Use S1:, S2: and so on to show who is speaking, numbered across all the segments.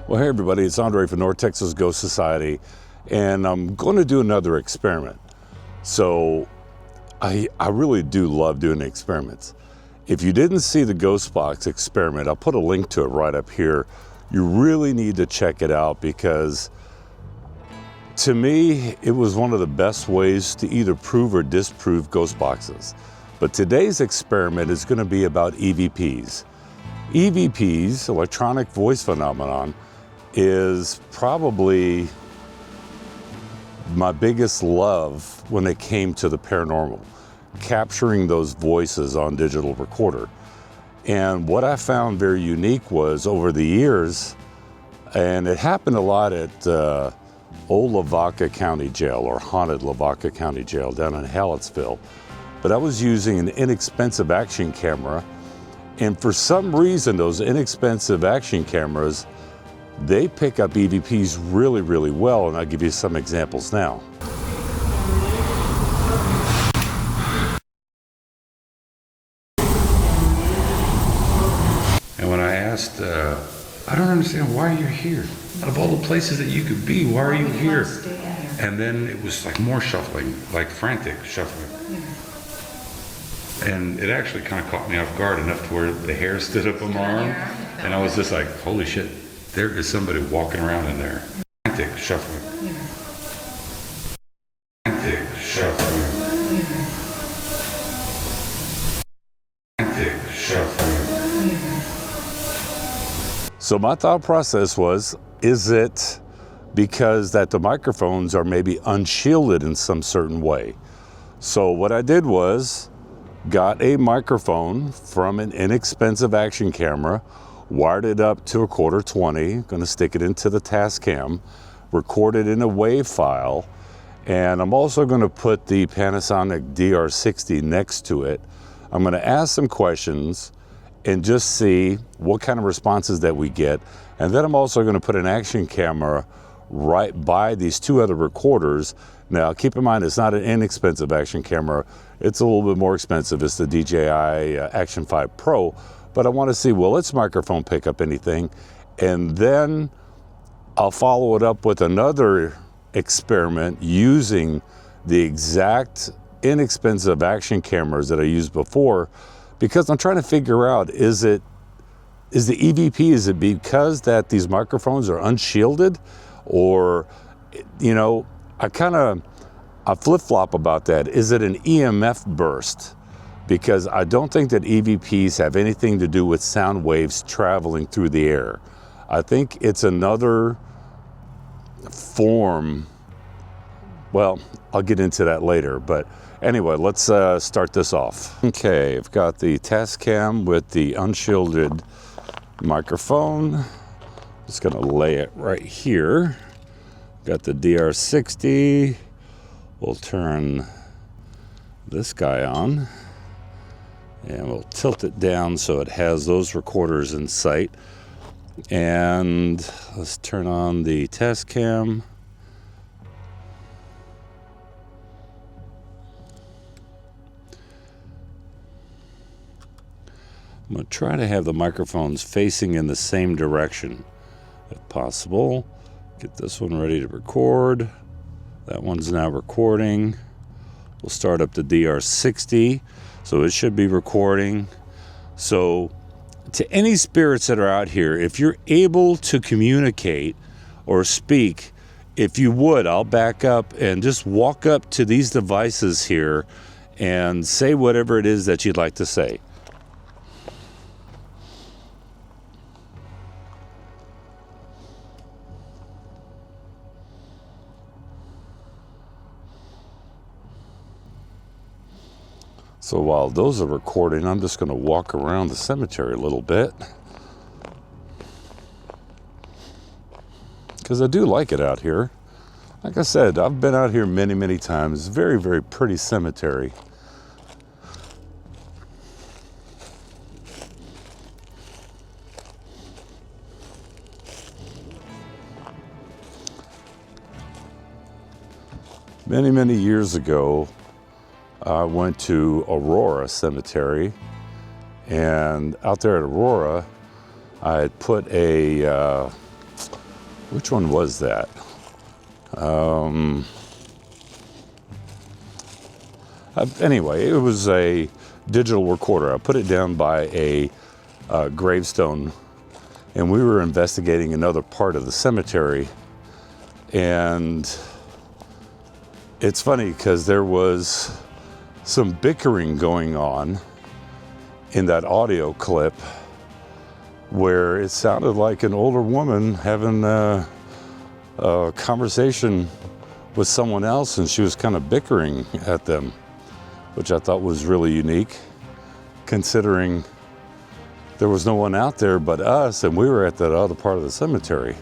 S1: Well, hey everybody, it's Andre from North Texas Ghost Society, and I'm going to do another experiment. So I really do love doing experiments. If you didn't see the Ghost Box experiment, I'll put a link to it right up here. You really need to check it out because to me, it was one of the best ways to either prove or disprove ghost boxes. But today's experiment is going to be about EVPs. EVPs, electronic voice phenomenon, is probably my biggest love when it came to the paranormal, capturing those voices on digital recorder. And what I found very unique was over the years, and it happened a lot at old Lavaca County Jail, or haunted Lavaca County Jail down in Hallettsville, but I was using an inexpensive action camera, and for some reason those inexpensive action cameras, they pick up EVPs really, really well, and I'll give you some examples now. And when I asked, I don't understand why you're here. Out of all the places that you could be, why are you here? And then it was like more shuffling, like frantic shuffling. And it actually kind of caught me off guard enough to where the hair stood up on my arm. And I was just like, holy shit. There is somebody walking around in there. Frantic shuffling. Frantic shuffling. Frantic shuffling. So my thought process was, is it because that the microphones are maybe unshielded in some certain way? So what I did was got a microphone from an inexpensive action camera, wired it up to a quarter 20, going to stick it into the Tascam, record it in a WAV file, and I'm also going to put the Panasonic DR-60 next to it. I'm going to ask some questions and just see what kind of responses that we get. And then I'm also going to put an action camera right by these two other recorders. Now, keep in mind, it's not an inexpensive action camera. It's a little bit more expensive. It's the DJI Action 5 Pro. But I want to see, will its microphone pick up anything? And then I'll follow it up with another experiment using the exact inexpensive action cameras that I used before, because I'm trying to figure out, is the EVP, is it because that these microphones are unshielded? Or, you know, I flip-flop about that. Is it an EMF burst? Because I don't think that EVPs have anything to do with sound waves traveling through the air. I think it's another form. Well, I'll get into that later, but anyway, let's start this off. Okay, I've got the Tascam with the unshielded microphone. Just gonna lay it right here. Got the DR-60. We'll turn this guy on. And we'll tilt it down so it has those recorders in sight. And let's turn on the Tascam. I'm going to try to have the microphones facing in the same direction if possible. Get this one ready to record. That one's now recording. We'll start up the DR-60. So it should be recording. So to any spirits that are out here, if you're able to communicate or speak, if you would, I'll back up and just walk up to these devices here and say whatever it is that you'd like to say. So while those are recording, I'm just going to walk around the cemetery a little bit, because I do like it out here. Like I said, I've been out here many, many times. Very, very pretty cemetery. Many, many years ago, I went to Aurora Cemetery, and out there at Aurora, I had put a Which one was that? Anyway, it was a digital recorder. I put it down by a gravestone, and we were investigating another part of the cemetery. And it's funny because there was some bickering going on in that audio clip where it sounded like an older woman having a conversation with someone else, and she was kind of bickering at them, which I thought was really unique, considering there was no one out there but us, and we were at that other part of the cemetery.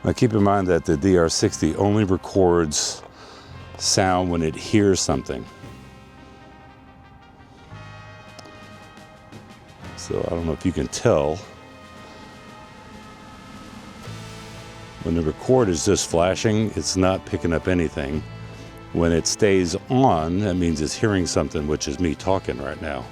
S1: Now keep in mind that the DR-60 only records sound when it hears something. So I don't know if you can tell. When the record is just flashing, it's not picking up anything. When it stays on, that means it's hearing something, which is me talking right now.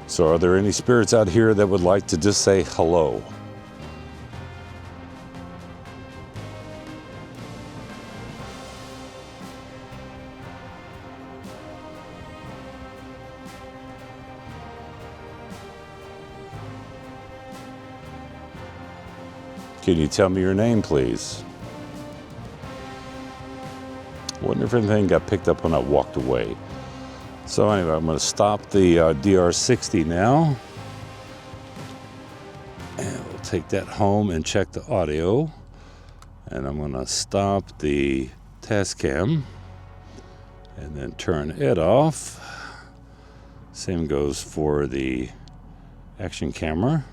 S1: So are there any spirits out here that would like to just say hello? Can you tell me your name, please? Wonder if anything got picked up when I walked away. So anyway, I'm going to stop the DR-60 now. And we'll take that home and check the audio. And I'm going to stop the Tascam and then turn it off. Same goes for the action camera.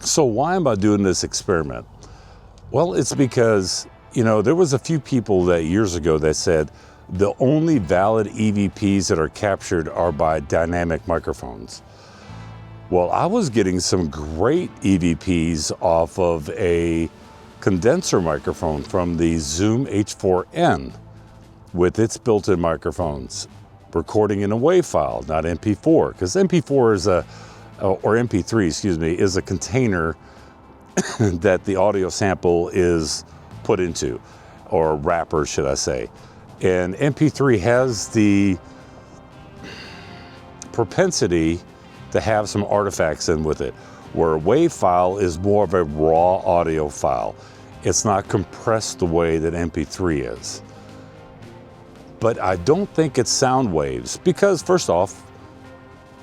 S1: So why am I doing this experiment? Well, it's because, you know, there was a few people that years ago that said the only valid EVPs that are captured are by dynamic microphones. Well, I was getting some great EVPs off of a condenser microphone from the Zoom H4n with its built-in microphones, recording in a WAV file, not MP4, because MP4 is or MP3, excuse me, is a container that the audio sample is put into, or a wrapper, should I say. And MP3 has the propensity to have some artifacts in with it, where a WAV file is more of a raw audio file. It's not compressed the way that MP3 is. But I don't think it's sound waves, because first off,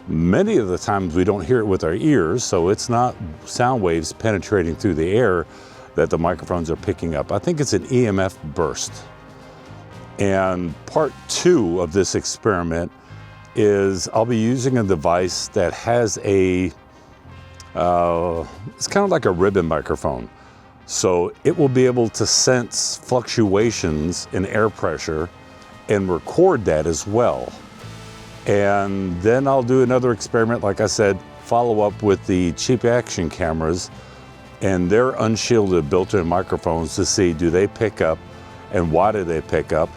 S1: many of the times we don't hear it with our ears, so it's not sound waves penetrating through the air that the microphones are picking up. I think it's an EMF burst. And part 2 of this experiment is I'll be using a device that has a, it's kind of like a ribbon microphone. So it will be able to sense fluctuations in air pressure and record that as well. And then I'll do another experiment, like I said, follow up with the cheap action cameras and their unshielded built-in microphones to see, do they pick up and why do they pick up?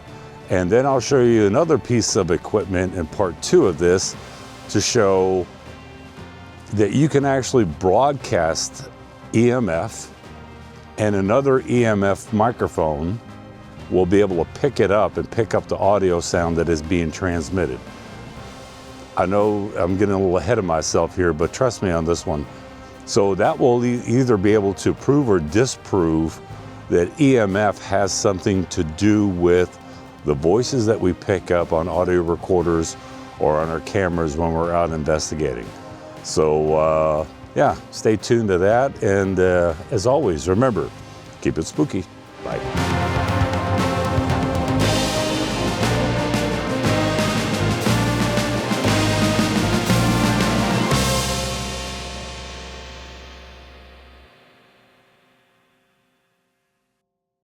S1: And then I'll show you another piece of equipment in part 2 of this to show that you can actually broadcast EMF, and another EMF microphone will be able to pick it up and pick up the audio sound that is being transmitted. I know I'm getting a little ahead of myself here, but trust me on this one. So that will either be able to prove or disprove that EMF has something to do with the voices that we pick up on audio recorders or on our cameras when we're out investigating. So yeah, stay tuned to that. And as always, remember, keep it spooky.